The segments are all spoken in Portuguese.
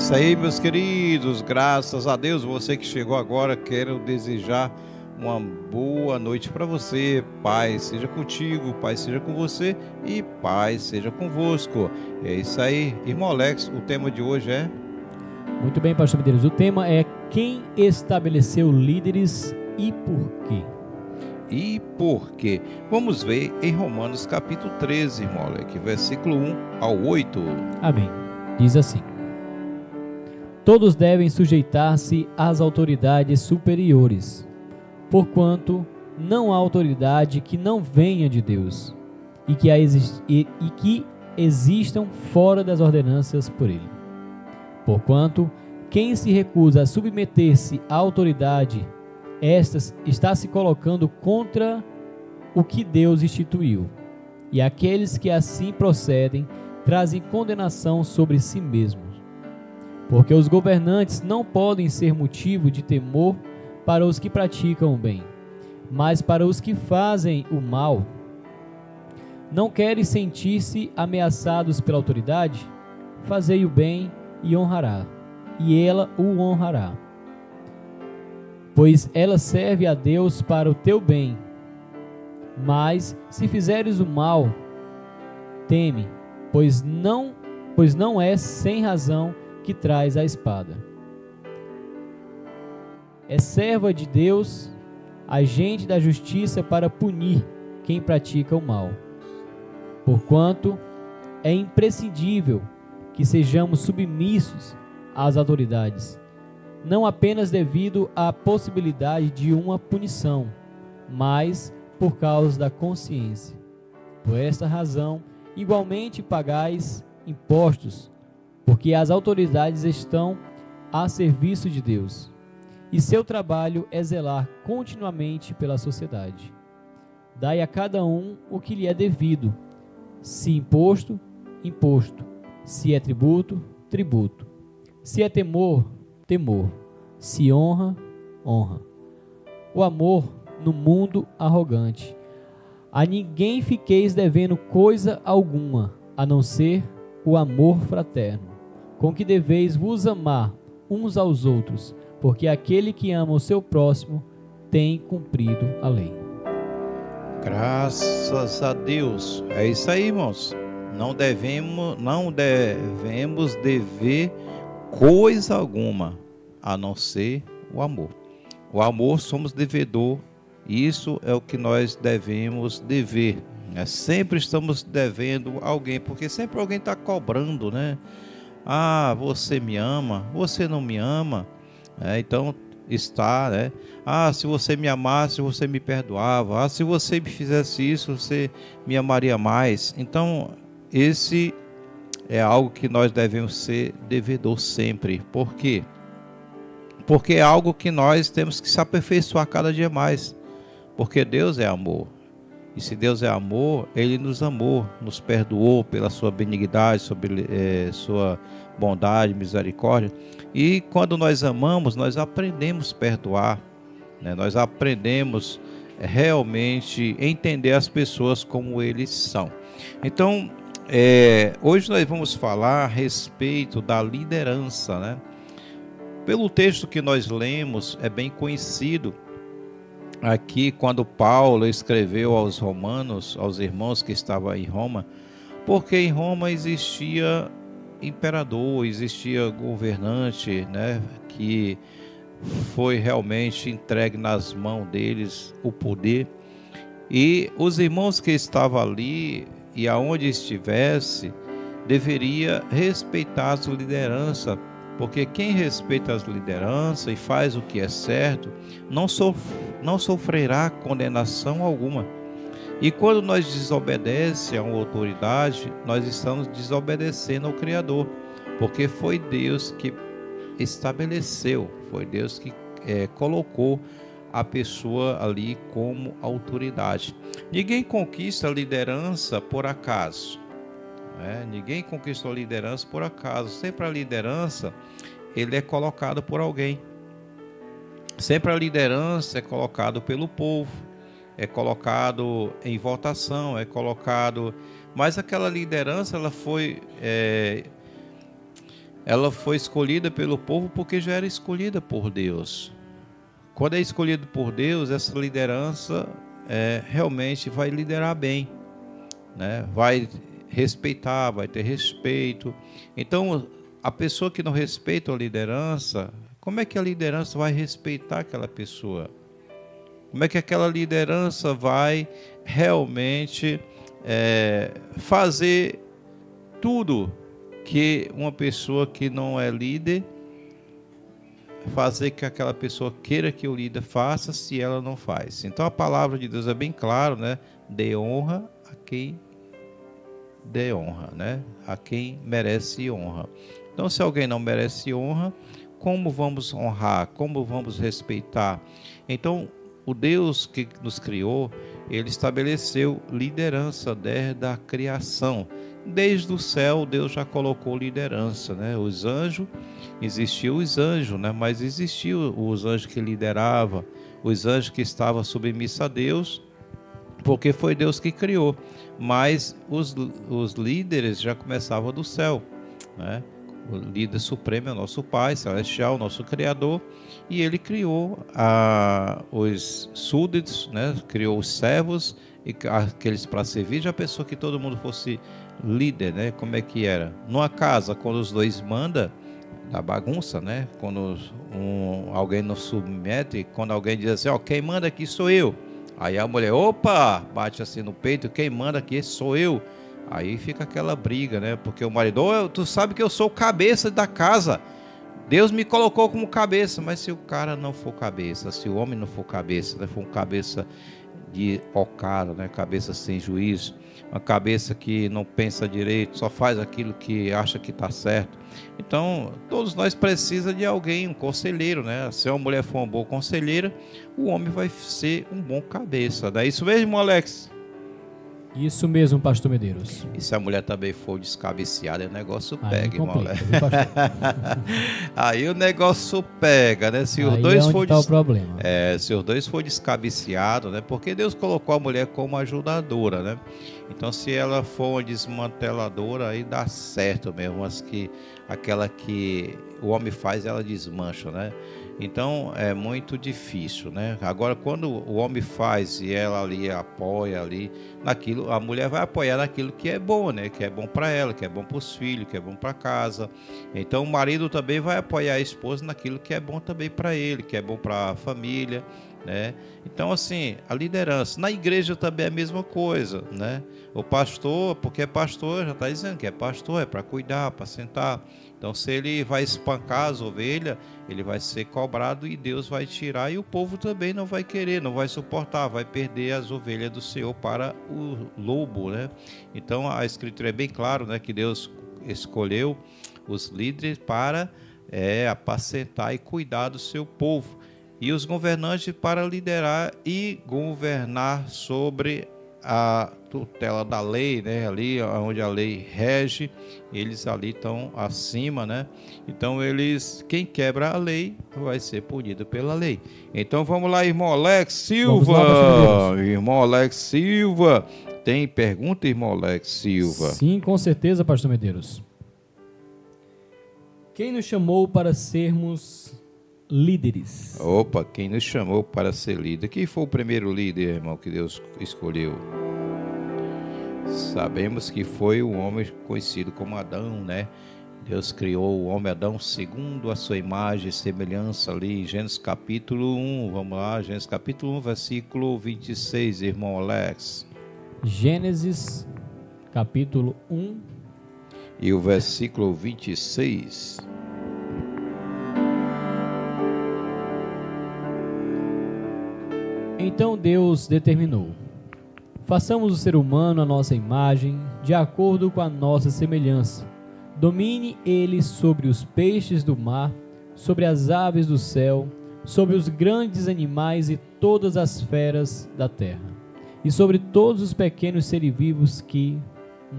isso aí, meus queridos, graças a Deus, você que chegou agora, quero desejar uma boa noite para você. Paz seja contigo, paz seja com você e paz seja convosco. É isso aí, irmão Alex, o tema de hoje é... Muito bem, pastor Medeiros, o tema é quem estabeleceu líderes e por quê? E por quê? Vamos ver em Romanos capítulo 13, irmão Alex, versículo 1 ao 8. Amém. Diz assim: todos devem sujeitar-se às autoridades superiores, porquanto não há autoridade que não venha de Deus, e que existam fora das ordenanças por ele. Porquanto, quem se recusa a submeter-se à autoridade, esta está se colocando contra o que Deus instituiu, e aqueles que assim procedem trazem condenação sobre si mesmos. Porque os governantes não podem ser motivo de temor para os que praticam o bem, mas para os que fazem o mal. Não querem sentir-se ameaçados pela autoridade? Fazei o bem e honrará, e ela o honrará. Pois ela serve a Deus para o teu bem. Mas se fizeres o mal, teme, pois não é sem razão que traz a espada. É serva de Deus, agente da justiça para punir quem pratica o mal. Porquanto é imprescindível que sejamos submissos às autoridades, não apenas devido à possibilidade de uma punição, mas por causa da consciência. Por esta razão, igualmente pagais impostos, porque as autoridades estão a serviço de Deus, e seu trabalho é zelar continuamente pela sociedade. Dai a cada um o que lhe é devido, se imposto, imposto, se é tributo, tributo, se é temor, temor, se honra, honra. O amor no mundo arrogante. A ninguém fiqueis devendo coisa alguma, a não ser o amor fraterno, com que deveis vos amar uns aos outros, porque aquele que ama o seu próximo tem cumprido a lei. Graças a Deus. É isso aí, irmãos. Não devemos dever coisa alguma, a não ser o amor. O amor somos devedor. Isso é o que nós devemos dever. Sempre estamos devendo alguém, porque sempre alguém está cobrando, né? Ah, você me ama, você não me ama. Então está, né? Ah, se você me amasse, você me perdoava. Ah, se você me fizesse isso, você me amaria mais. Então, esse é algo que nós devemos ser devedor sempre. Por quê? Porque é algo que nós temos que se aperfeiçoar cada dia mais. Porque Deus é amor. E se Deus é amor, Ele nos amou, nos perdoou pela sua benignidade, sua bondade, misericórdia. E quando nós amamos, nós aprendemos a perdoar, né? Nós aprendemos realmente entender as pessoas como eles são. Então, hoje nós vamos falar a respeito da liderança, né? Pelo texto que nós lemos, é bem conhecido aqui quando Paulo escreveu aos romanos, aos irmãos que estavam em Roma, porque em Roma existia imperador, existia governante, né, que foi realmente entregue nas mãos deles o poder, e os irmãos que estavam ali e aonde estivesse deveria respeitar a sua liderança, porque quem respeita as lideranças e faz o que é certo não sofrerá condenação alguma. E quando nós desobedecemos a uma autoridade, nós estamos desobedecendo ao Criador, porque foi Deus que estabeleceu, foi Deus que colocou a pessoa ali como autoridade. Ninguém conquista a liderança por acaso. Ninguém conquistou a liderança por acaso. Sempre a liderança ele é colocado por alguém. Sempre a liderança é colocado pelo povo, é colocado em votação, é colocado. Mas aquela liderança ela foi ela foi escolhida pelo povo porque já era escolhida por Deus. Quando é escolhido por Deus, essa liderança realmente vai liderar bem, né? Vai respeitar, vai ter respeito. Então, a pessoa que não respeita a liderança, como é que a liderança vai respeitar aquela pessoa? Como é que aquela liderança vai realmente fazer tudo que uma pessoa que não é líder, fazer que aquela pessoa queira que o líder faça, se ela não faz? Então a palavra de Deus é bem clara, né? Dê honra a quem dê honra, né? A quem merece honra. Então, se alguém não merece honra, como vamos honrar? Como vamos respeitar? Então, o Deus que nos criou, ele estabeleceu liderança desde a criação. Desde o céu, Deus já colocou liderança, né? Os anjos, existiam os anjos, né? Mas existiam os anjos que lideravam, os anjos que estavam submissos a Deus, porque foi Deus que criou. Mas os líderes já começavam do céu, né? O líder supremo é o nosso Pai Celestial, nosso Criador, e ele criou os súditos, né? Criou os servos, e aqueles para servir. Já pensou que todo mundo fosse líder, né? Como é que era? Numa casa, quando os dois mandam, dá bagunça, né? Quando alguém não submete, quando alguém diz assim, ó, quem manda aqui sou eu. Aí a mulher, opa, bate assim no peito, quem manda aqui sou eu. Aí fica aquela briga, né? Porque o marido, tu sabe que eu sou o cabeça da casa. Deus me colocou como cabeça. Mas se o cara não for cabeça, se o homem não for cabeça, né? For um cabeça de ocaro, né? Cabeça sem juízo, uma cabeça que não pensa direito, só faz aquilo que acha que está certo. Então, todos nós precisamos de alguém, um conselheiro, né? Se uma mulher for uma boa conselheira, o homem vai ser um bom cabeça. Não é isso mesmo, Alex? Isso mesmo, pastor Medeiros. E se a mulher também for descabeceada, o negócio pega, irmão. Aí o negócio pega, né? Se os dois for tá o problema. Se os dois for descabeceados, né? Porque Deus colocou a mulher como ajudadora, né? Então, se ela for uma desmanteladora, aí dá certo mesmo. Mas que aquela que o homem faz, ela desmancha, né? Então é muito difícil, né? Agora, quando o homem faz e ela ali apoia ali naquilo, a mulher vai apoiar naquilo que é bom, né? Que é bom para ela, que é bom para os filhos, que é bom para casa. Então o marido também vai apoiar a esposa naquilo que é bom também para ele, que é bom para a família, né? Então, assim, a liderança na igreja também é a mesma coisa, né? O pastor, porque é pastor, já está dizendo que é pastor, é para cuidar, para sentar. Então, se ele vai espancar as ovelhas, ele vai ser cobrado e Deus vai tirar, e o povo também não vai querer, não vai suportar, vai perder as ovelhas do Senhor para o lobo, né? Então, a Escritura é bem claro, né, que Deus escolheu os líderes para apacentar e cuidar do seu povo, e os governantes para liderar e governar sobre a tutela da lei, né? Ali onde a lei rege, eles ali estão acima, né? Então quem quebra a lei vai ser punido pela lei. Então vamos lá, irmão Alex Silva. Irmão Alex Silva, tem pergunta, irmão Alex Silva? Sim, com certeza, pastor Medeiros. Quem nos chamou para sermos líderes? Opa, quem nos chamou para ser líder? Quem foi o primeiro líder, irmão, que Deus escolheu? Sabemos que foi o homem conhecido como Adão, né? Deus criou o homem Adão segundo a sua imagem e semelhança ali em Gênesis capítulo 1. Vamos lá, Gênesis capítulo 1, versículo 26, irmão Alex. Gênesis capítulo 1. E o versículo 26. Então Deus determinou: façamos o ser humano à nossa imagem, de acordo com a nossa semelhança. Domine ele sobre os peixes do mar, sobre as aves do céu, sobre os grandes animais e todas as feras da terra, e sobre todos os pequenos seres vivos que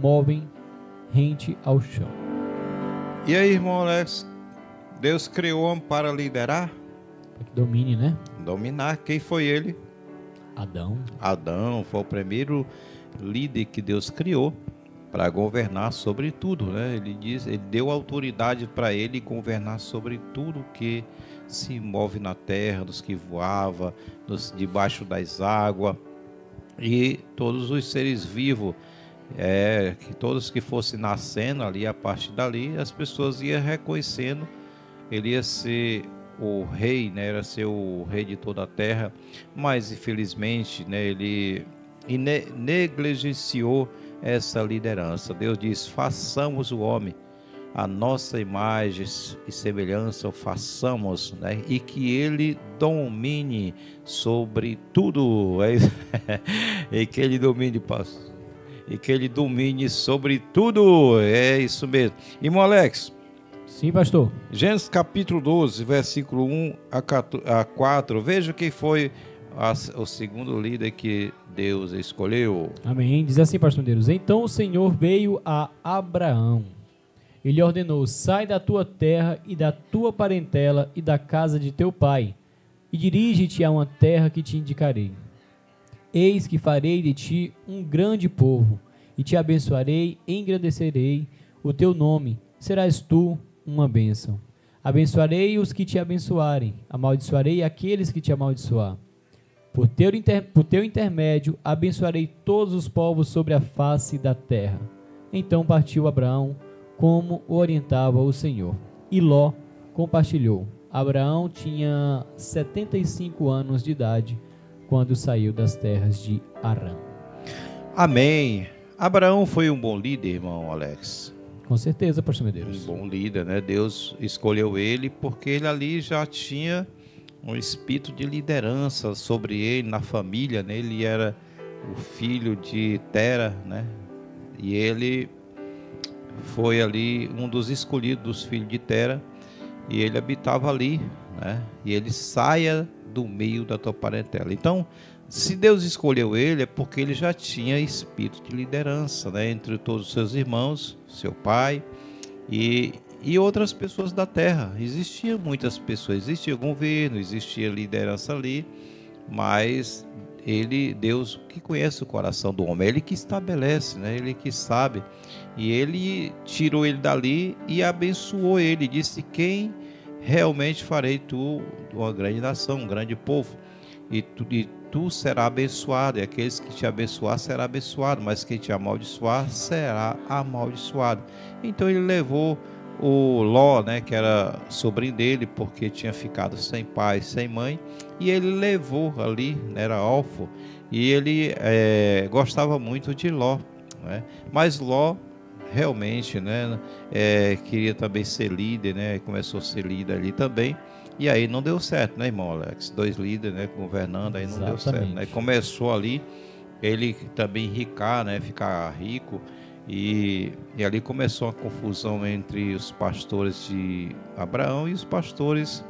movem rente ao chão. E aí, irmão Alex, Deus criou o homem para liderar? Para que domine, né? Dominar. Quem foi ele? Adão. Adão foi o primeiro líder que Deus criou para governar sobre tudo, né? Ele deu autoridade para ele governar sobre tudo que se move na terra, dos que voava, debaixo das águas, e todos os seres vivos, que todos que fossem nascendo ali, a partir dali, as pessoas iam reconhecendo, ele ia ser o rei, né? Era ser o rei de toda a terra, mas infelizmente, né, ele negligenciou essa liderança. Deus diz: façamos o homem a nossa imagem e semelhança, façamos, né? E que ele domine sobre tudo, e que ele domine, e que ele domine sobre tudo, é isso mesmo. Irmão Alex. Sim, pastor. Gênesis capítulo 12, versículo 1 a 4, veja quem foi o segundo líder que Deus escolheu. Amém. Diz assim, pastor Deus: então o Senhor veio a Abraão. Ele ordenou: sai da tua terra e da tua parentela e da casa de teu pai, e dirige-te a uma terra que te indicarei. Eis que farei de ti um grande povo, e te abençoarei, engrandecerei o teu nome, serás tu uma bênção. Abençoarei os que te abençoarem, amaldiçoarei aqueles que te amaldiçoar. Por teu intermédio, abençoarei todos os povos sobre a face da terra. Então partiu Abraão, como o orientava o Senhor. E Ló compartilhou. Abraão tinha 75 anos de idade quando saiu das terras de Harã. Amém. Abraão foi um bom líder, irmão Alex. Com certeza, pastor Medeiros. Um bom líder, né? Deus escolheu ele porque ele ali já tinha um espírito de liderança sobre ele, na família, né? Ele era o filho de Tera, né? E ele foi ali um dos escolhidos dos filhos de Tera, e ele habitava ali, né? E ele saia do meio da tua parentela. Então, se Deus escolheu ele, é porque ele já tinha espírito de liderança, né? Entre todos os seus irmãos, seu pai e outras pessoas da terra. Existiam muitas pessoas, existia governo, existia liderança ali, mas Deus que conhece o coração do homem, ele que estabelece, né? Ele que sabe, e ele tirou ele dali e abençoou ele, disse: quem realmente farei tu uma grande nação, um grande povo, e tu será abençoado, e aqueles que te abençoar será abençoado, mas quem te amaldiçoar será amaldiçoado. Então ele levou o Ló, né, que era sobrinho dele, porque tinha ficado sem pai, sem mãe, e ele levou ali, né, era órfão, e ele gostava muito de Ló, né? Mas Ló realmente, né, queria também ser líder, né? Começou a ser líder ali também, e aí não deu certo, né, irmão Alex? Dois líderes, né, governando, aí não deu certo, né? Começou ali ele também ricar, né, ficar rico. E ali começou a confusão entre os pastores de Abraão e os pastores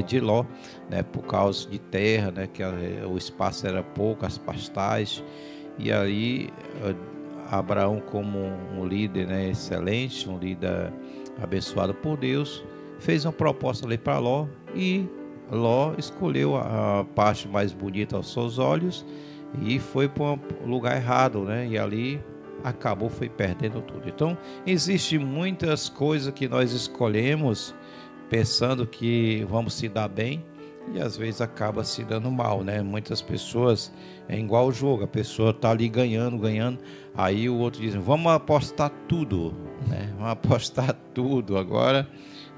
de Ló, né, por causa de terra, né, que o espaço era pouco, as pastagens. E aí Abraão, como um líder, né, excelente, um líder abençoado por Deus, fez uma proposta ali para Ló, e Ló escolheu a parte mais bonita aos seus olhos e foi para um lugar errado, né, e ali foi perdendo tudo. Então, existem muitas coisas que nós escolhemos pensando que vamos se dar bem, e às vezes acaba se dando mal, né? Muitas pessoas, é igual o jogo, a pessoa tá ali ganhando, aí o outro diz: vamos apostar tudo, né? Vamos apostar tudo agora,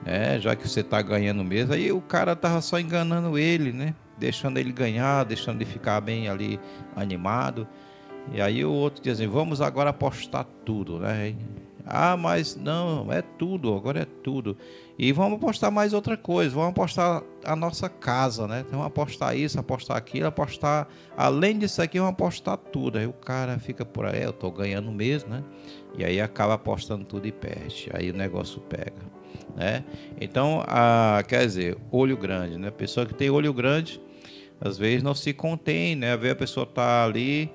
né? Já que você tá ganhando mesmo. Aí o cara tava só enganando ele, né? Deixando ele ganhar, deixando ele ficar bem ali animado. E aí o outro diz assim: vamos agora apostar tudo, né? Ah, mas não, é tudo, agora é tudo. E vamos apostar mais outra coisa, vamos apostar a nossa casa, né? Então, vamos apostar isso, apostar aquilo, apostar, além disso aqui, vamos apostar tudo. Aí o cara fica por aí: eu tô ganhando mesmo, né? E aí acaba apostando tudo e perde. Aí o negócio pega, né? Então, quer dizer, olho grande, né? A pessoa que tem olho grande, às vezes não se contém, né? Às vezes a pessoa tá ali,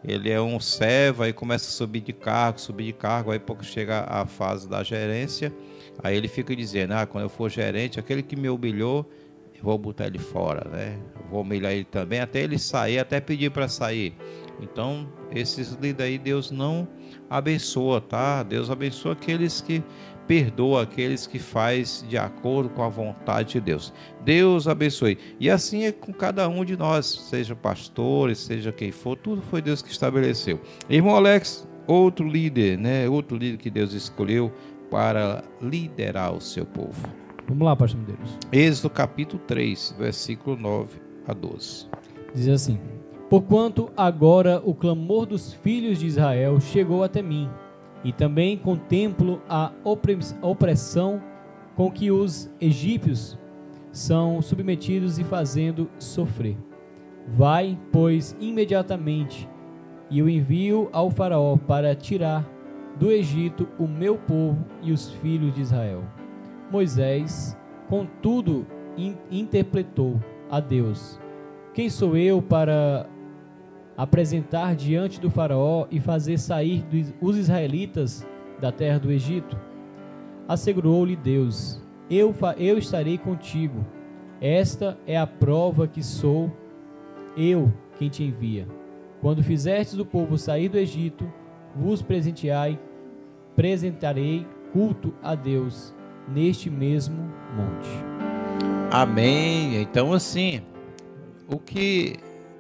ele é um servo, aí começa a subir de cargo, aí pouco chega a fase da gerência, aí ele fica dizendo: quando eu for gerente, aquele que me humilhou, vou botar ele fora, né? Vou humilhar ele também, até ele sair, até pedir para sair. Então, esses líderes aí, Deus não abençoa, tá? Deus abençoa aqueles que perdoam, aqueles que faz de acordo com a vontade de Deus. Deus abençoe. E assim é com cada um de nós, seja pastores, seja quem for, tudo foi Deus que estabeleceu. Irmão Alex, outro líder, né? Outro líder que Deus escolheu para liderar o seu povo. Vamos lá, pastor Medeiros. Êxodo capítulo 3, versículo 9 a 12. Diz assim: porquanto agora o clamor dos filhos de Israel chegou até mim, e também contemplo a opressão com que os egípcios são submetidos e fazendo sofrer. Vai, pois, imediatamente, e eu envio ao faraó para tirar do Egito o meu povo e os filhos de Israel. Moisés, contudo, interpretou a Deus: quem sou eu para apresentar diante do faraó e fazer sair os israelitas da terra do Egito? Assegurou-lhe Deus: eu estarei contigo. Esta é a prova que sou eu quem te envia. Quando fizestes o povo sair do Egito, vos apresentarei culto a Deus neste mesmo monte. Amém. Então, assim, o que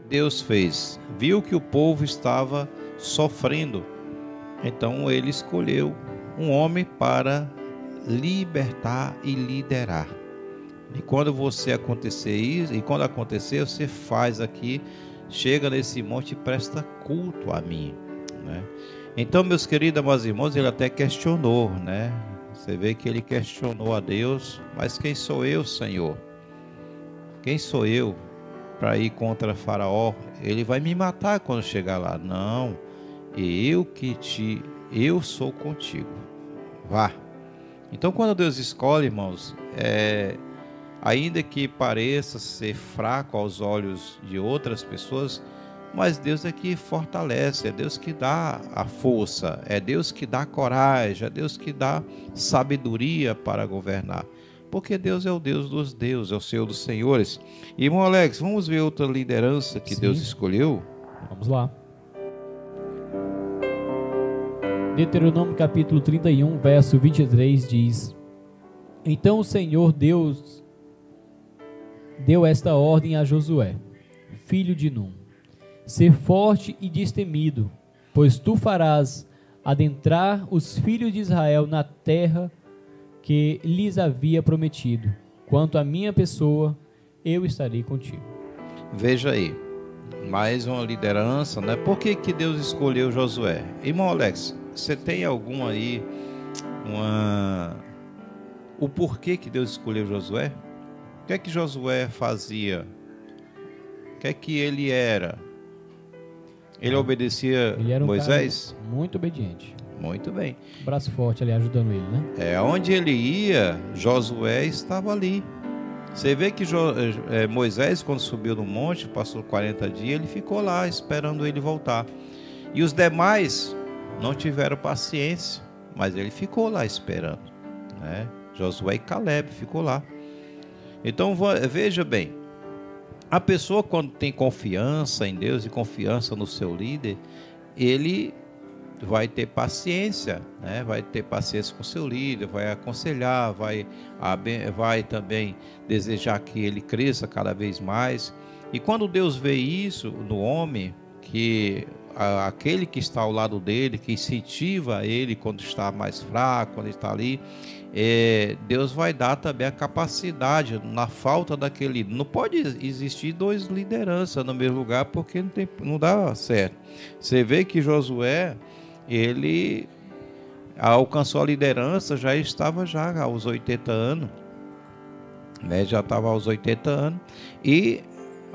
Deus fez? Viu que o povo estava sofrendo, então ele escolheu um homem para libertar e liderar. E quando você acontecer isso, e quando acontecer, você faz aqui, chega nesse monte e presta culto a mim, né? Então, meus queridos amados irmãos, ele até questionou, né? Você vê que ele questionou a Deus: mas quem sou eu, Senhor? Quem sou eu para ir contra Faraó? Ele vai me matar quando chegar lá. Não, eu sou contigo. Vá. Então, quando Deus escolhe, irmãos, ainda que pareça ser fraco aos olhos de outras pessoas, mas Deus é que fortalece, é Deus que dá a força, é Deus que dá coragem, é Deus que dá sabedoria para governar. Porque Deus é o Deus dos deuses, é o Senhor dos senhores. Irmão Alex, vamos ver outra liderança que Deus escolheu? Vamos lá. Deuteronômio capítulo 31, verso 23 diz: então o Senhor Deus deu esta ordem a Josué, filho de Num: ser forte e destemido, pois tu farás adentrar os filhos de Israel na terra que lhes havia prometido. Quanto à minha pessoa, eu estarei contigo. Veja aí, mais uma liderança, né? Por que Deus escolheu Josué? Irmão Alex, você tem algum aí, o porquê que Deus escolheu Josué? O que é que Josué fazia? O que é que ele era? Ele obedecia ele era Moisés? Cara muito obediente. Muito bem. Braço forte ali, ajudando ele, né? Onde ele ia, Josué estava ali. Você vê que Moisés, quando subiu no monte, passou 40 dias, ele ficou lá esperando ele voltar. E os demais não tiveram paciência, mas ele ficou lá esperando, né? Josué e Caleb ficou lá. Então veja bem, a pessoa, quando tem confiança em Deus e confiança no seu líder, ele vai ter paciência, né? Vai ter paciência com o seu líder, vai aconselhar, vai também desejar que ele cresça cada vez mais. E quando Deus vê isso no homem, que aquele que está ao lado dele, que incentiva ele quando está mais fraco, quando está ali, Deus vai dar também a capacidade, na falta daquele. Não pode existir dois lideranças no mesmo lugar, porque não dá certo. Você vê que Josué, ele alcançou a liderança, já estava aos 80 anos, né? Já estava aos 80 anos. E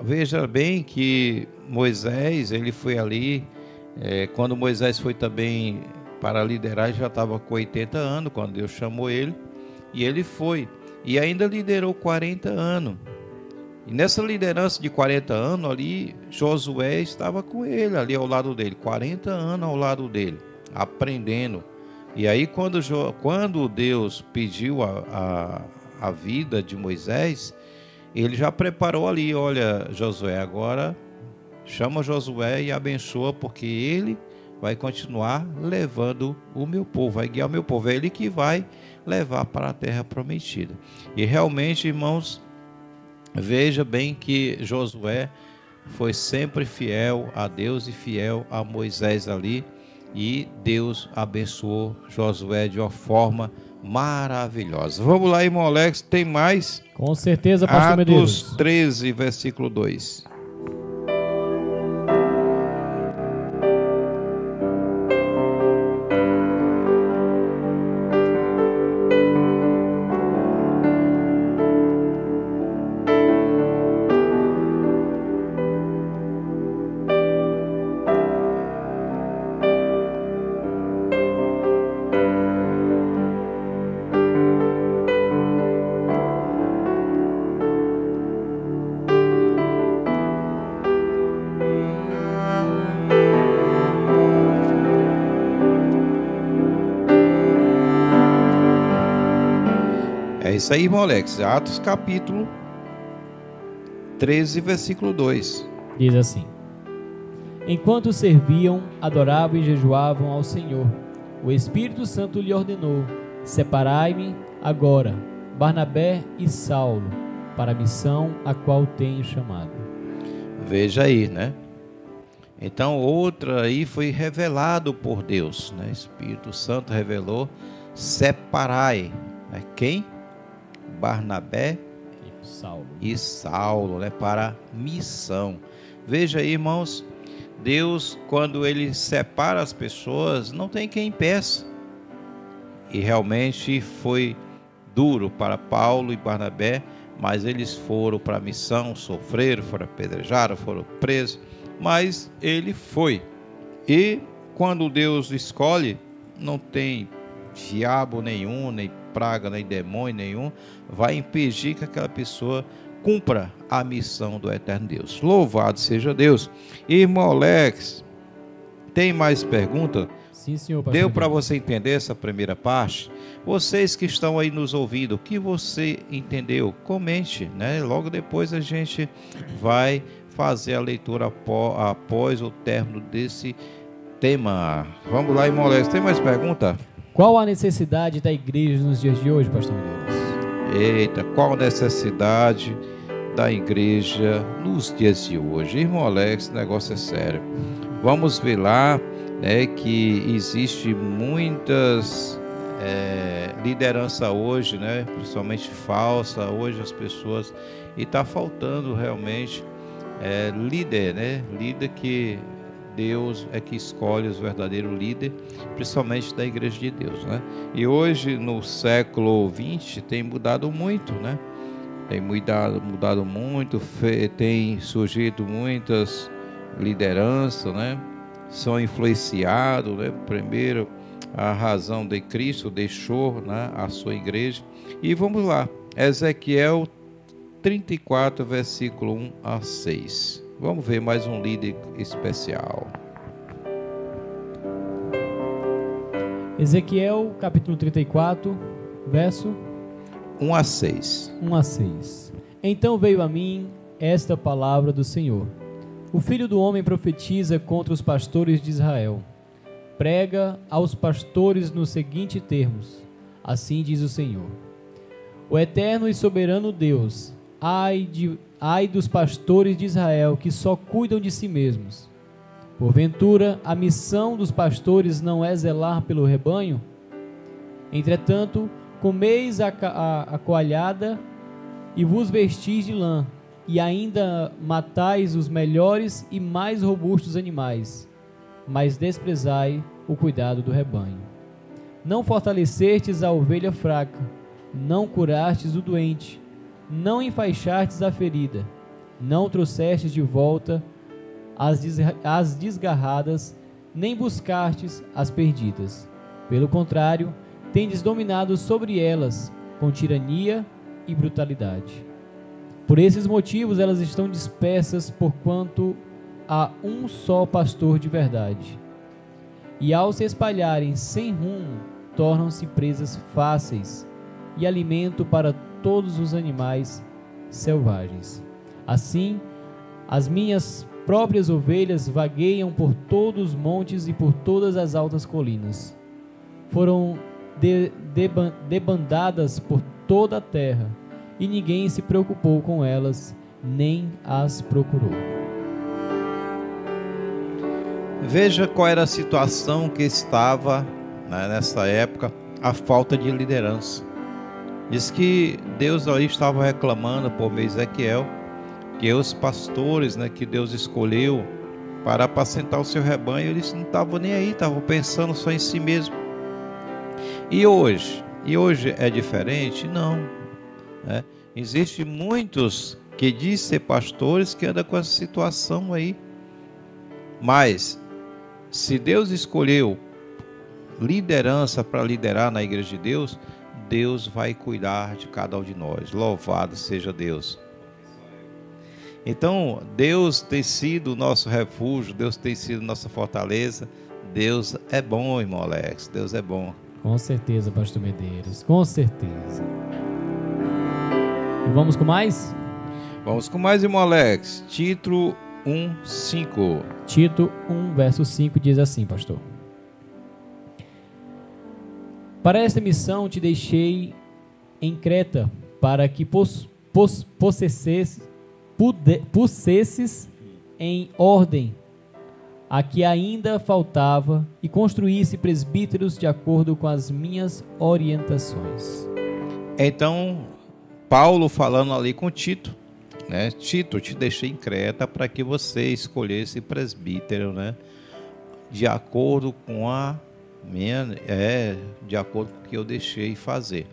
veja bem que Moisés, ele foi ali, quando Moisés foi também para liderar, já estava com 80 anos, quando Deus chamou ele, e ele foi, e ainda liderou 40 anos. E nessa liderança de 40 anos ali, Josué estava com ele, ali ao lado dele, 40 anos ao lado dele, aprendendo. E aí quando Deus pediu a vida de Moisés, ele já preparou ali, olha, Josué, agora chama Josué e abençoa, porque ele vai continuar levando o meu povo, vai guiar o meu povo, é ele que vai levar para a terra prometida. E realmente, irmãos, veja bem que Josué foi sempre fiel a Deus e fiel a Moisés ali, e Deus abençoou Josué de uma forma maravilhosa. Vamos lá, irmão Alex, tem mais? Com certeza, pastor Medeiros. Atos 13, versículo 2. É isso aí, irmão Alex. Atos capítulo 13, versículo 2. Diz assim: Enquanto serviam, adoravam e jejuavam ao Senhor, o Espírito Santo lhe ordenou: Separai-me agora, Barnabé e Saulo, para a missão a qual tenho chamado. Veja aí, né? Então, outra aí foi revelado por Deus, né? Espírito Santo revelou: separai, né? Quem? Barnabé e Saulo, né? Para missão. Veja aí, irmãos, Deus, quando ele separa as pessoas, não tem quem impeça. E realmente foi duro para Paulo e Barnabé, mas eles foram para a missão, sofreram, foram apedrejados, foram presos, mas ele foi. E quando Deus escolhe, não tem diabo nenhum, nem praga, nem demônio nenhum, vai impedir que aquela pessoa cumpra a missão do eterno Deus. Louvado seja Deus. Irmão Alex, tem mais perguntas? Sim, senhor, pastor. Deu para você entender essa primeira parte? Vocês que estão aí nos ouvindo, o que você entendeu? Comente, né? Logo depois a gente vai fazer a leitura após o término desse tema. Vamos lá, irmão Alex, tem mais pergunta? Qual a necessidade da igreja nos dias de hoje, pastor Medeiros? Eita, qual a necessidade da igreja nos dias de hoje? Irmão Alex, o negócio é sério. Vamos ver lá, né, que existe muitas liderança hoje, né, principalmente falsa, hoje as pessoas, e está faltando realmente líder, né, líder que Deus é que escolhe os verdadeiros líderes, principalmente da igreja de Deus, né? E hoje, no século XX, tem mudado muito, né? Tem mudado muito, tem surgido muitas lideranças, né? São influenciados, né? Primeiro, a razão de Cristo deixou, né, a sua igreja. E vamos lá, Ezequiel 34, versículo 1 a 6. Vamos ver mais um líder especial. Ezequiel, capítulo 34, verso 1 a 6. 1 a 6. Então veio a mim esta palavra do Senhor: O filho do homem profetiza contra os pastores de Israel. Prega aos pastores nos seguintes termos: Assim diz o Senhor, o eterno e soberano Deus, ai dos pastores de Israel que só cuidam de si mesmos. Porventura, a missão dos pastores não é zelar pelo rebanho? Entretanto, comeis a coalhada e vos vestis de lã, e ainda matais os melhores e mais robustos animais, mas desprezai o cuidado do rebanho. Não fortalecestes a ovelha fraca, não curastes o doente, não enfaixastes a ferida, não trouxestes de volta as desgarradas, nem buscastes as perdidas. Pelo contrário, tendes dominado sobre elas com tirania e brutalidade. Por esses motivos elas estão dispersas, porquanto há um só pastor de verdade. E ao se espalharem sem rumo, tornam-se presas fáceis e alimento para todos os animais selvagens. Assim, as minhas próprias ovelhas vagueiam por todos os montes e por todas as altas colinas. Foram debandadas por toda a terra, e ninguém se preocupou com elas, nem as procurou. Veja qual era a situação que estava, né, nessa época, a falta de liderança. Diz que Deus aí estava reclamando por meio de Ezequiel, que os pastores, né, que Deus escolheu para apacentar o seu rebanho, eles não estavam nem aí, estavam pensando só em si mesmo. E hoje é diferente? Não, né? Existem muitos que dizem ser pastores que andam com essa situação aí. Mas, se Deus escolheu liderança para liderar na igreja de Deus, Deus vai cuidar de cada um de nós. Louvado seja Deus. Então, Deus tem sido o nosso refúgio, Deus tem sido nossa fortaleza. Deus é bom, irmão Alex, Deus é bom. Com certeza, pastor Medeiros, com certeza. E vamos com mais? Vamos com mais, irmão Alex. Tito 1:5. Tito 1, verso 5 diz assim, pastor: para esta missão te deixei em Creta, para que pusesses em ordem a que ainda faltava e construísse presbíteros de acordo com as minhas orientações. Então, Paulo falando ali com Tito, né? Tito, te deixei em Creta para que você escolhesse presbítero, né? De acordo com de acordo com o que eu deixei fazer.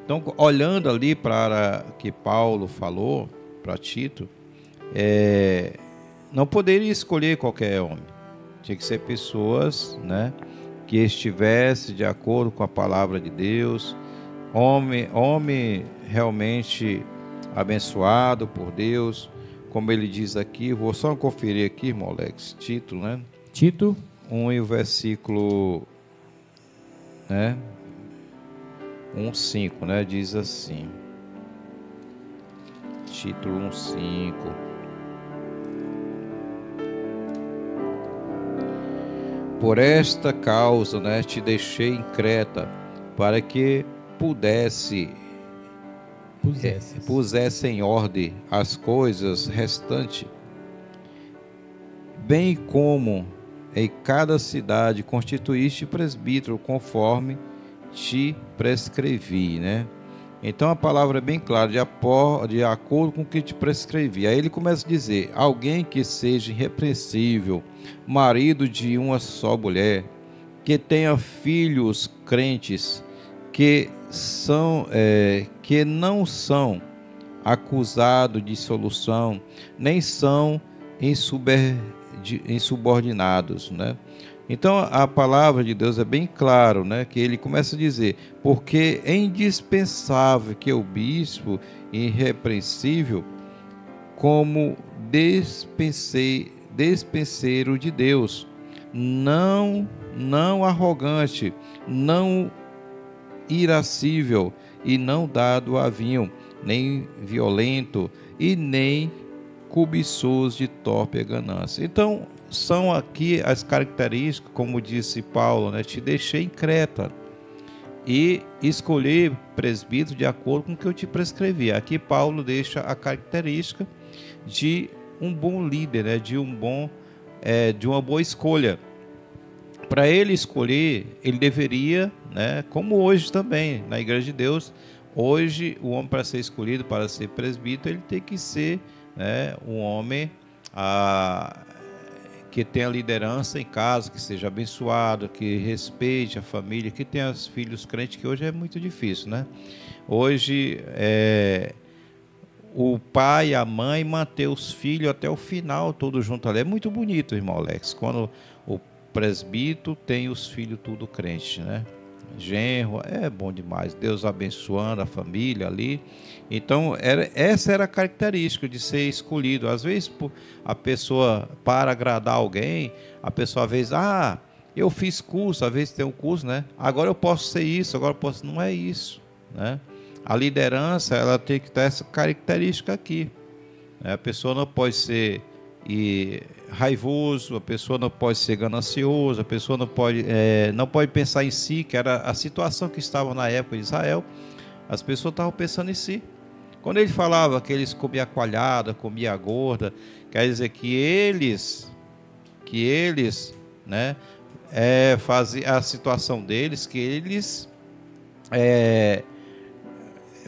Então, olhando ali para que Paulo falou para Tito, não poderia escolher qualquer homem. Tinha que ser pessoas, né, que estivessem de acordo com a palavra de Deus, homem realmente abençoado por Deus, como ele diz aqui. Vou só conferir aqui, irmão Alex, Tito, né? Tito 1 e o versículo, né, 1:5, né, diz assim. Tito 1:5. Por esta causa, né, te deixei em Creta, para que pusesse em ordem as coisas restantes, bem como em cada cidade constituíste presbítero, conforme te prescrevi, né? Então a palavra é bem clara, de acordo com o que te prescrevi. Aí ele começa a dizer: alguém que seja irrepreensível, marido de uma só mulher, que tenha filhos crentes, que não são acusados de dissolução, nem são insubordinados, né? Então a palavra de Deus é bem claro, né? Que ele começa a dizer: porque é indispensável que o bispo irrepreensível, como despenseiro de Deus, não arrogante, não irascível e não dado a vinho, nem violento e nem cobiçoso de torpe ganância. Então são aqui as características, como disse Paulo, né? Te deixei em Creta e escolhi presbítero de acordo com o que eu te prescrevi. Aqui Paulo deixa a característica de um bom líder, né? De uma boa escolha. Para ele escolher, ele deveria, né? Como hoje também na Igreja de Deus, hoje o homem, para ser escolhido para ser presbítero, ele tem que ser, né, um homem que tenha liderança em casa, que seja abençoado, que respeite a família, que tenha os filhos crentes, que hoje é muito difícil, né? Hoje o pai e a mãe manter os filhos até o final, todos juntos ali. É muito bonito, irmão Alex, quando o presbítero tem os filhos tudo crente, né? Genro, é bom demais. Deus abençoando a família ali. Então, essa era a característica de ser escolhido. Às vezes, a pessoa, para agradar alguém, a pessoa às vezes, eu fiz curso, às vezes tem um curso, né? Agora eu posso ser isso, agora eu posso. Não é isso, né? a liderança ela tem que ter essa característica aqui, né? A pessoa não pode ser raivoso, a pessoa não pode ser ganancioso, a pessoa não pode pensar em si, que era a situação que estava na época de Israel. As pessoas estavam pensando em si. Quando ele falava que eles comiam coalhada, comiam gorda, quer dizer que eles, né, faziam a situação deles, que eles,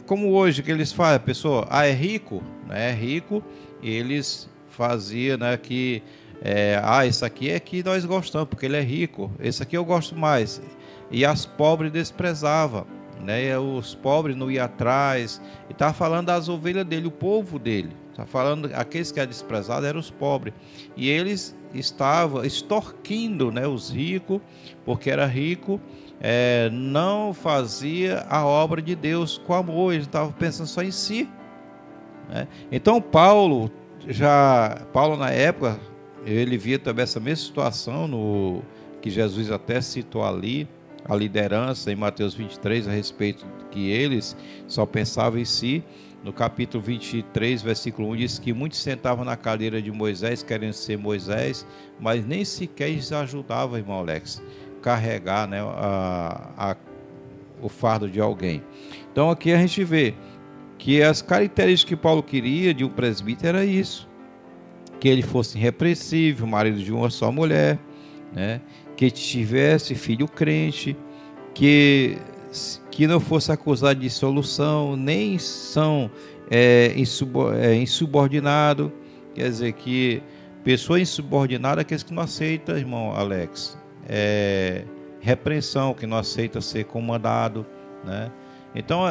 como hoje que eles fazem, a pessoa, é rico, né, é rico, e eles faziam, né, que, esse aqui é que nós gostamos, porque ele é rico, esse aqui eu gosto mais, e as pobres desprezavam, né, os pobres não iam atrás, e estava falando das ovelhas dele, o povo dele, está falando, aqueles que eram desprezados eram os pobres, e eles estavam extorquindo, né, os ricos, porque era rico, não fazia a obra de Deus com amor, eles estavam pensando só em si, né? Então Paulo na época, ele via também essa mesma situação que Jesus até citou ali, a liderança em Mateus 23, a respeito que eles só pensavam em si. No capítulo 23, versículo 1, diz que muitos sentavam na cadeira de Moisés, querendo ser Moisés, mas nem sequer eles ajudavam, irmão Alex, carregar, né, o fardo de alguém. Então aqui a gente vê que as características que Paulo queria de um presbítero era isso, que ele fosse irrepreensível, marido de uma só mulher, né, que tivesse filho crente, que não fosse acusado de dissolução, nem são insubordinado, quer dizer que pessoa insubordinada é aqueles que não aceitam, irmão Alex, repreensão, que não aceita ser comandado, né? Então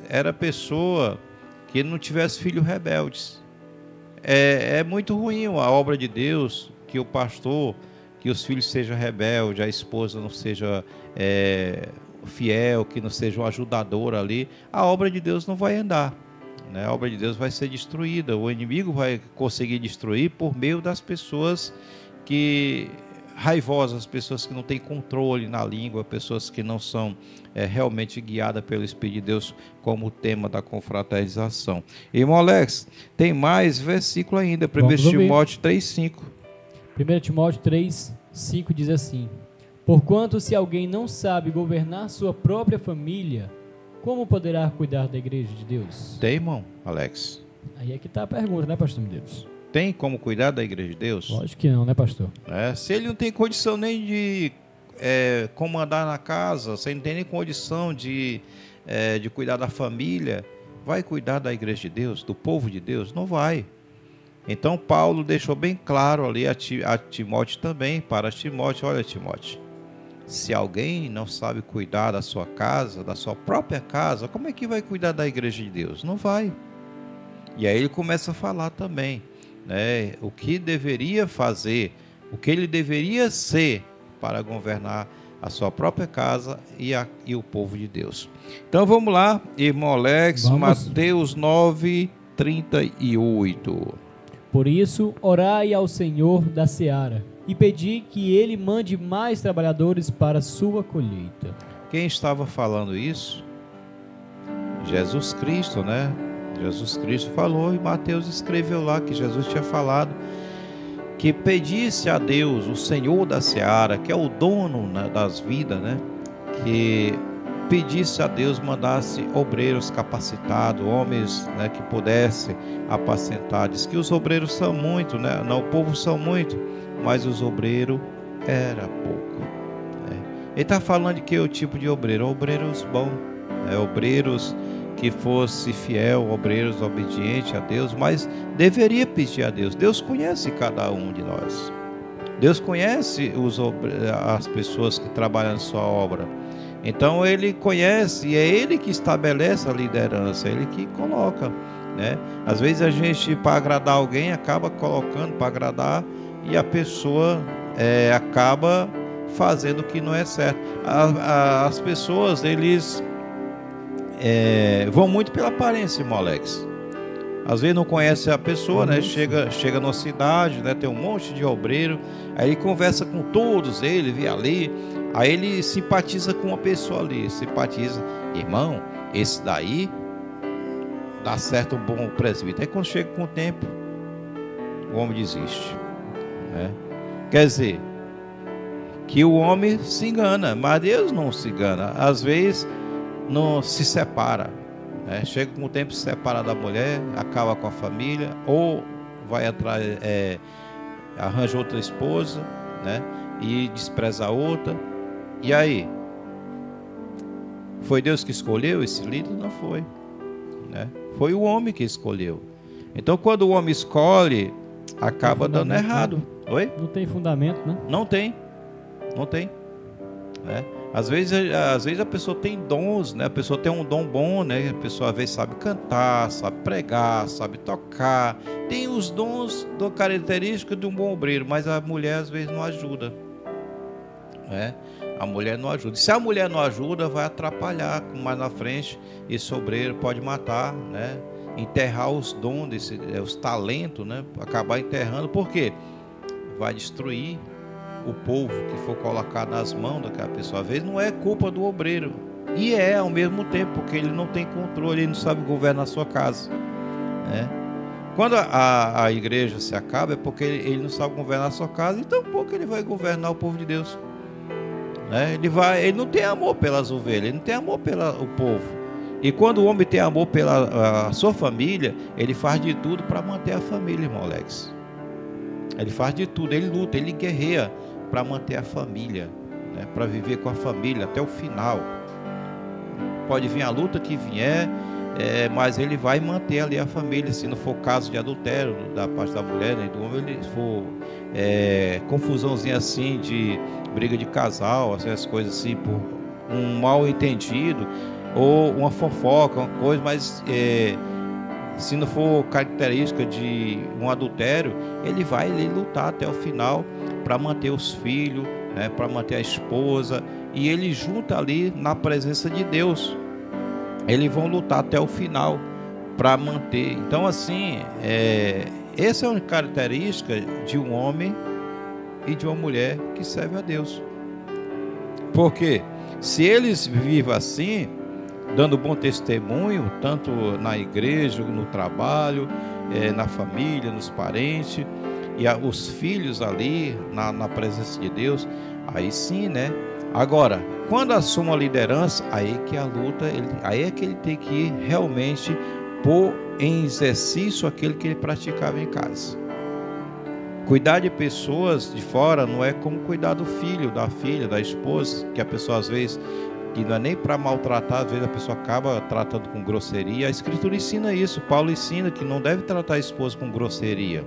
era pessoa que não tivesse filhos rebeldes. É muito ruim a obra de Deus, que o pastor, que os filhos sejam rebeldes, a esposa não seja fiel, que não seja um ajudador ali, a obra de Deus não vai andar, né? A obra de Deus vai ser destruída, o inimigo vai conseguir destruir por meio das pessoas raivosas, pessoas que não têm controle na língua, pessoas que não são realmente guiadas pelo Espírito de Deus, como o tema da confraternização. Irmão Alex, tem mais versículo ainda, 1 Timóteo 3,5. 1 Timóteo 3,5 diz assim: porquanto se alguém não sabe governar sua própria família, como poderá cuidar da igreja de Deus? Tem, irmão Alex? Aí é que está a pergunta, né, pastor Deus? Tem como cuidar da igreja de Deus? Lógico que não, né, pastor? Se ele não tem condição nem de comandar na casa, se ele não tem nem condição de cuidar da família, vai cuidar da igreja de Deus, do povo de Deus? Não vai. Então Paulo deixou bem claro ali a Timóteo também, para Timóteo: olha, Timóteo, se alguém não sabe cuidar da sua casa, da sua própria casa, como é que vai cuidar da igreja de Deus? Não vai. E aí ele começa a falar também, né, o que deveria fazer, o que ele deveria ser para governar a sua própria casa e o povo de Deus. Então vamos lá, irmão Alex, Mateus 9:38. Por isso, orai ao Senhor da seara e pedi que ele mande mais trabalhadores para a sua colheita. Quem estava falando isso? Jesus Cristo, né? Jesus Cristo falou, e Mateus escreveu lá que Jesus tinha falado que pedisse a Deus, o Senhor da seara, que é o dono, né, das vidas, né, que pedisse a Deus, mandasse obreiros capacitados, homens, né, que pudessem apacentar. Diz que os obreiros são muito, né? Não, o povo são muito, mas os obreiros era pouco, né? Ele está falando de que o tipo de obreiro? Obreiros bons, né? Obreiros que fosse fiel, obreiros obedientes a Deus, mas deveria pedir a Deus. Deus conhece cada um de nós. Deus conhece as pessoas que trabalham na sua obra. Então ele conhece e é ele que estabelece a liderança, ele que coloca, né? Às vezes a gente, para agradar alguém, acaba colocando para agradar e a pessoa acaba fazendo o que não é certo. As pessoas, eles vão muito pela aparência, irmão Alex. Às vezes não conhece a pessoa, né? Chega numa cidade, né? Tem um monte de obreiro, aí ele conversa com todos, ele vê ali, aí ele simpatiza com uma pessoa ali, simpatiza, Irmão, esse daí dá certo um bom presbítero. Aí quando chega com o tempo, o homem desiste, né? Quer dizer, que o homem se engana, mas Deus não se engana. Às vezes não se separa, né? Chega com o tempo, se separa da mulher, acaba com a família, ou vai atrás, arranja outra esposa, né? E despreza a outra. E aí? Foi Deus que escolheu esse líder? Não foi, né? Foi o homem que escolheu. Então, quando o homem escolhe, acaba dando errado. Oi? Não tem fundamento, né? Não tem. Não tem, né? Às vezes a pessoa tem dons, né? A pessoa tem um dom bom, né? A pessoa às vezes sabe cantar, sabe pregar, sabe tocar. Tem os dons da característica de um bom obreiro, mas a mulher às vezes não ajuda, né? A mulher não ajuda. Se a mulher não ajuda, vai atrapalhar. Mais na frente, esse obreiro pode matar, né? Enterrar os dons, os talentos, né? Acabar enterrando. Por quê? Vai destruir o povo que for colocado nas mãos daquela pessoa. Às vezes não é culpa do obreiro, e ao mesmo tempo, porque ele não tem controle, ele não sabe governar a sua casa, né? Quando a igreja se acaba, é porque ele não sabe governar a sua casa, e tampouco ele vai governar o povo de Deus, né? Ele não tem amor pelas ovelhas, ele não tem amor pelo povo. E quando o homem tem amor pela sua família, ele faz de tudo para manter a família, irmão Alex. Ele faz de tudo, ele luta, ele guerreia para manter a família, né? Para viver com a família até o final. Pode vir a luta que vier, mas ele vai manter ali a família. Se não for caso de adultério da parte da mulher, né, do homem, ele for confusãozinha assim, de briga de casal, essas coisas assim, por um mal entendido, ou uma fofoca, uma coisa, mas se não for característica de um adultério, ele vai lutar até o final para manter os filhos, né, para manter a esposa, e ele junta ali na presença de Deus. Eles vão lutar até o final para manter. Então, assim, essa é uma característica de um homem e de uma mulher que serve a Deus. Porque se eles vivem assim, dando bom testemunho, tanto na igreja, no trabalho, na família, nos parentes, e os filhos ali, na presença de Deus, aí sim, né? Agora, quando assume a liderança, aí que a luta, aí é que ele tem que realmente pôr em exercício aquilo que ele praticava em casa. Cuidar de pessoas de fora não é como cuidar do filho, da filha, da esposa, que a pessoa às vezes, que não é nem para maltratar, às vezes a pessoa acaba tratando com grosseria. A Escritura ensina isso, Paulo ensina que não deve tratar a esposa com grosseria,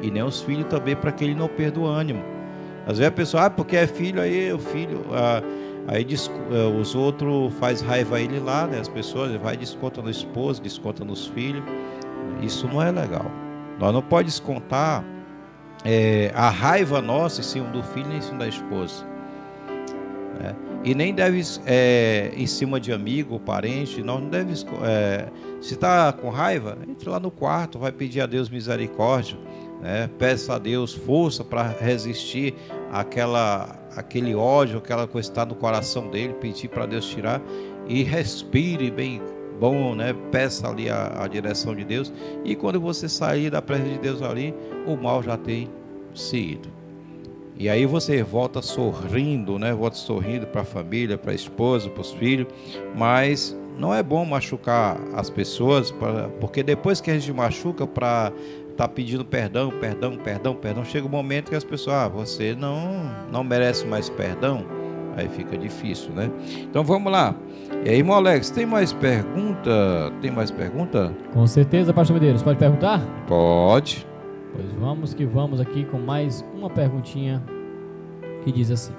e nem os filhos também, para que ele não perda o ânimo. Às vezes a pessoa, porque é filho, aí o filho, aí os outros faz raiva a ele lá, né? As pessoas, vai desconta no esposo, desconta nos filhos. Isso não é legal. Nós não podemos descontar a raiva nossa em cima do filho, nem em cima da esposa, né? E nem deve em cima de amigo ou parente. Nós não deve, se está com raiva, entre lá no quarto, vai pedir a Deus misericórdia, né? Peça a Deus força para resistir aquele ódio, aquela coisa que está no coração dele, pedir para Deus tirar, e respire bem bom, né? Peça ali a direção de Deus, e quando você sair da presença de Deus ali, o mal já tem saído. E aí você volta sorrindo, né? Volta sorrindo para a família, para a esposa, para os filhos. Mas não é bom machucar as pessoas, porque depois que a gente machuca para estar pedindo perdão, chega um momento que as pessoas, você não merece mais perdão. Aí fica difícil, né? Então vamos lá. E aí, irmão Alex, tem mais pergunta? Tem mais pergunta? Com certeza, pastor Medeiros. Pode perguntar? Pode. Pois vamos que vamos aqui com mais uma perguntinha que diz assim: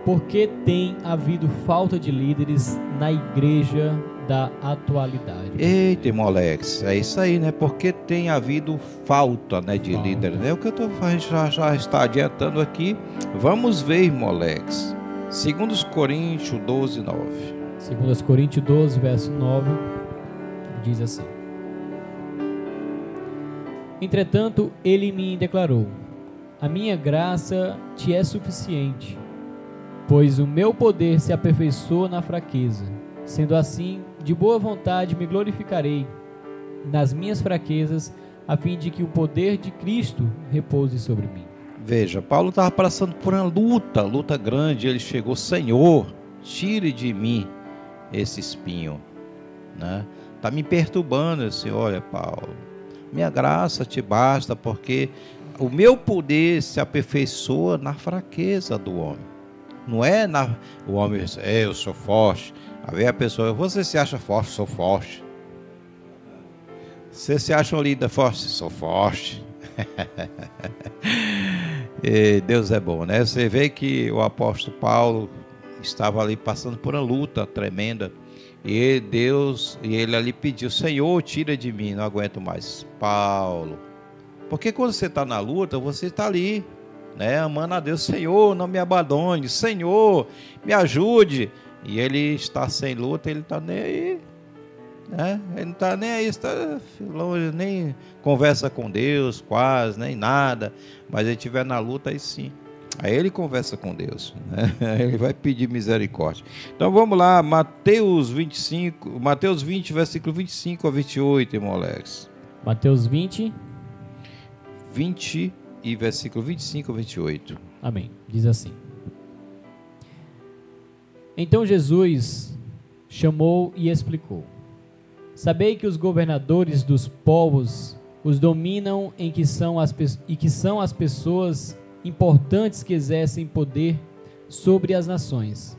por que tem havido falta de líderes na igreja da atualidade? Eita, irmão Alex, é isso aí, né? Porque tem havido falta, né, de líderes. É o que a gente já está adiantando aqui. Vamos ver, irmão Alex. 2 Coríntios 12, 9. 2 Coríntios 12, verso 9, diz assim: entretanto, ele me declarou: a minha graça te é suficiente, pois o meu poder se aperfeiçoa na fraqueza. Sendo assim, de boa vontade me glorificarei nas minhas fraquezas, a fim de que o poder de Cristo repouse sobre mim. Veja, Paulo estava passando por uma luta grande. Ele chegou: Senhor, tire de mim esse espinho, né? Está me perturbando. Eu disse: olha, Paulo, minha graça te basta, porque o meu poder se aperfeiçoa na fraqueza do homem. Não é o homem diz: eu sou forte. Aí a pessoa: você se acha forte? Sou forte. Você se acha um líder forte? Sou forte. E Deus é bom, né? Você vê que o apóstolo Paulo estava ali passando por uma luta tremenda, e ele ali pediu: Senhor, tira de mim, não aguento mais. Paulo, porque quando você está na luta, você está ali, né, amando a Deus: Senhor, não me abandone, Senhor, me ajude. E ele está sem luta, ele está nem aí, né? Ele não está nem aí, está longe, nem conversa com Deus quase, nem nada. Mas ele estiver na luta, aí sim, aí ele conversa com Deus, né? Ele vai pedir misericórdia. Então vamos lá, Mateus 20, versículo 25 a 28, irmão Alex. Mateus 20 e versículo 25 a 28. Amém. Diz assim: Então Jesus chamou e explicou: Sabei que os governadores dos povos os dominam e que são as pessoas importantes que exercem poder sobre as nações.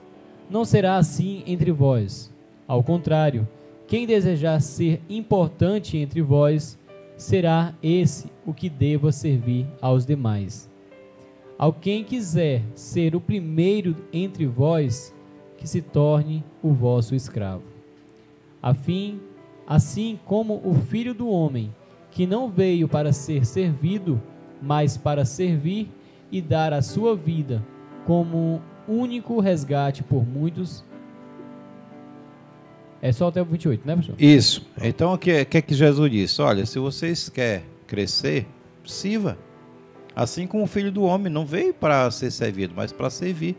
Não será assim entre vós. Ao contrário, quem desejar ser importante entre vós, será esse o que deva servir aos demais. Ao quem quiser ser o primeiro entre vós, que se torne o vosso escravo. Assim como o Filho do Homem, que não veio para ser servido, mas para servir e dar a sua vida como único resgate por muitos. É só até o 28, né, pastor? Isso. Então o que é que Jesus disse? Olha, se vocês querem crescer, sirva. Assim como o Filho do Homem não veio para ser servido, mas para servir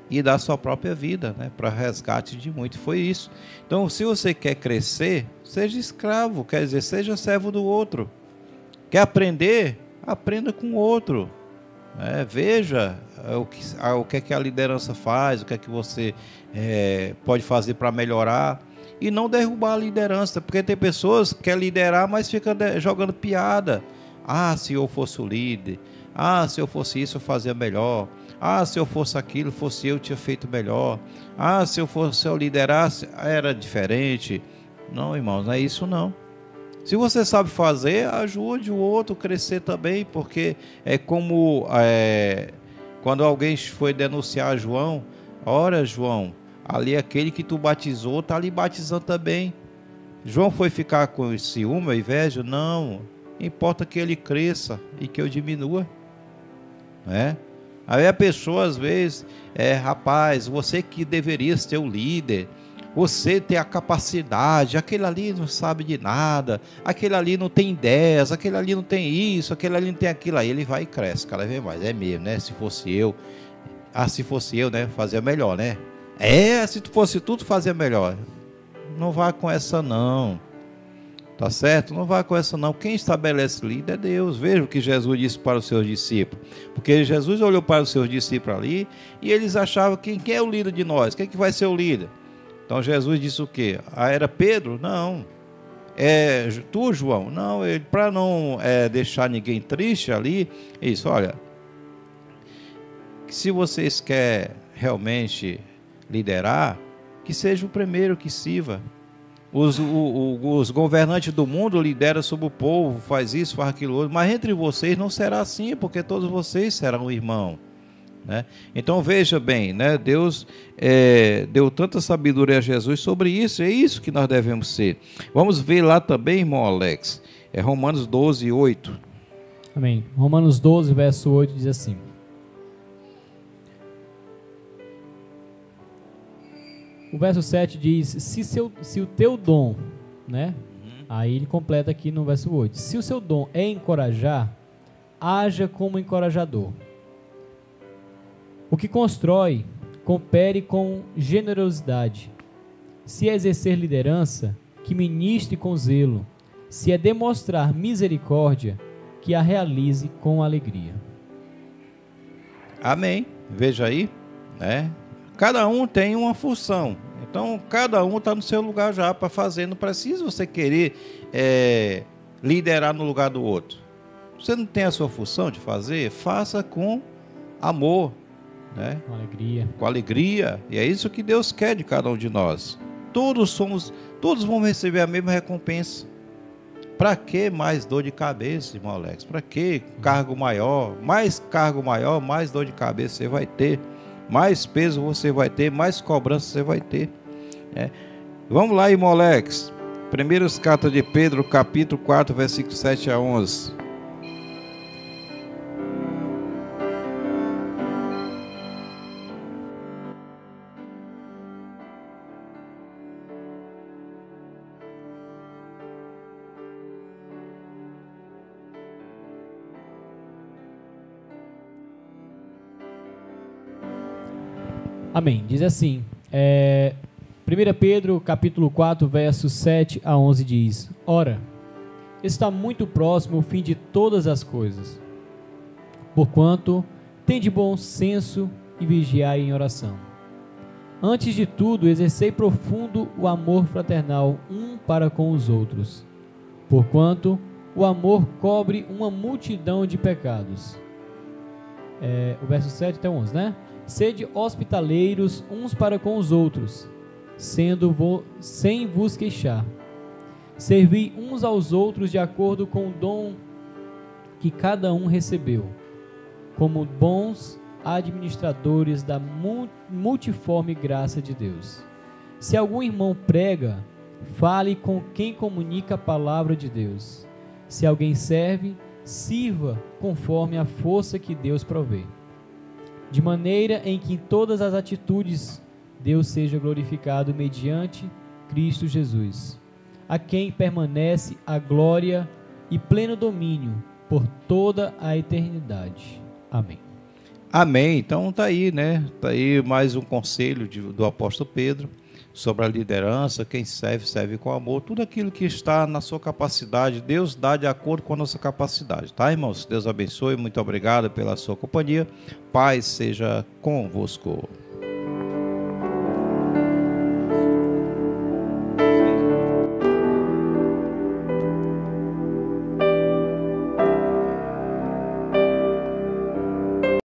e dar sua própria vida, né, para resgate de muito. Foi isso. Então, se você quer crescer, seja escravo, quer dizer, seja servo do outro. Quer aprender? Aprenda com o outro. Veja o que é que a liderança faz, o que é que você pode fazer para melhorar, e não derrubar a liderança, porque tem pessoas que querem liderar, mas fica jogando piada. Ah, se eu fosse o líder. Ah, se eu fosse isso, eu fazia melhor. Ah, se eu fosse aquilo, fosse eu, tinha feito melhor. Ah, se eu liderasse, era diferente. Não, irmãos, não é isso não. Se você sabe fazer, ajude o outro a crescer também, porque é como quando alguém foi denunciar João: ora, João, ali aquele que tu batizou está ali batizando também. João foi ficar com ciúme ou inveja? Não, importa que ele cresça e que eu diminua, né? Aí a pessoa às vezes, rapaz, você que deveria ser o líder, você tem a capacidade, aquele ali não sabe de nada, aquele ali não tem ideias, aquele ali não tem isso, aquele ali não tem aquilo. Aí ele vai e cresce cada vez mais. É mesmo, né? Se fosse eu, né, fazia melhor, né? Se fosse tudo, fazia melhor. Não vá com essa não, tá certo? Não vá com essa não. Quem estabelece líder é Deus. Veja o que Jesus disse para os seus discípulos, porque Jesus olhou para os seus discípulos ali e eles achavam: quem é o líder de nós? Quem é que vai ser o líder? Então Jesus disse o quê? Era Pedro? Não. Tu, João? Não. Para não deixar ninguém triste ali, isso, olha, se vocês querem realmente liderar, que seja o primeiro que sirva. Os governantes do mundo lideram sobre o povo, faz isso, faz aquilo outro, mas entre vocês não será assim, porque todos vocês serão irmãos, né? Então veja bem, né? Deus deu tanta sabedoria a Jesus sobre isso. É isso que nós devemos ser. Vamos ver lá também, irmão Alex, Romanos 12, 8. Amém. Romanos 12, verso 8 diz assim: o verso 7 diz: se o teu dom, né? Aí ele completa aqui no verso 8: se o seu dom é encorajar, haja como encorajador. O que constrói, coopere com generosidade. Se é exercer liderança, que ministre com zelo. Se é demonstrar misericórdia, que a realize com alegria. Amém. Veja aí, né? Cada um tem uma função. Então, cada um está no seu lugar já para fazer. Não precisa você querer liderar no lugar do outro. Você não tem a sua função de fazer? Faça com amor, né? Com alegria. Com alegria. E é isso que Deus quer de cada um de nós. Todos vão receber a mesma recompensa. Para que mais dor de cabeça, irmão Alex? Para que cargo maior? Mais cargo maior, mais dor de cabeça você vai ter. Mais peso você vai ter, mais cobrança você vai ter. Vamos lá, irmão Alex. Primeiras cartas de Pedro, capítulo 4, versículos 7 a 11. Amém. Diz assim, 1 Pedro, capítulo 4, versos 7 a 11 diz: Ora, está muito próximo o fim de todas as coisas. Porquanto, tende bom senso e vigiai em oração. Antes de tudo, exercei profundo o amor fraternal um para com os outros. Porquanto, o amor cobre uma multidão de pecados. O verso 7 até 11, né? Sede hospitaleiros uns para com os outros, sem vos queixar. Servi uns aos outros de acordo com o dom que cada um recebeu, como bons administradores da multiforme graça de Deus. Se algum irmão prega, fale com quem comunica a palavra de Deus. Se alguém serve, sirva conforme a força que Deus provê, de maneira em que em todas as atitudes Deus seja glorificado mediante Cristo Jesus, a quem permanece a glória e pleno domínio por toda a eternidade. Amém. Amém. Então tá aí, né? Tá aí mais um conselho do apóstolo Pedro sobre a liderança. Quem serve, serve com amor. Tudo aquilo que está na sua capacidade, Deus dá de acordo com a nossa capacidade, tá, irmãos? Deus abençoe. Muito obrigado pela sua companhia. Paz seja convosco.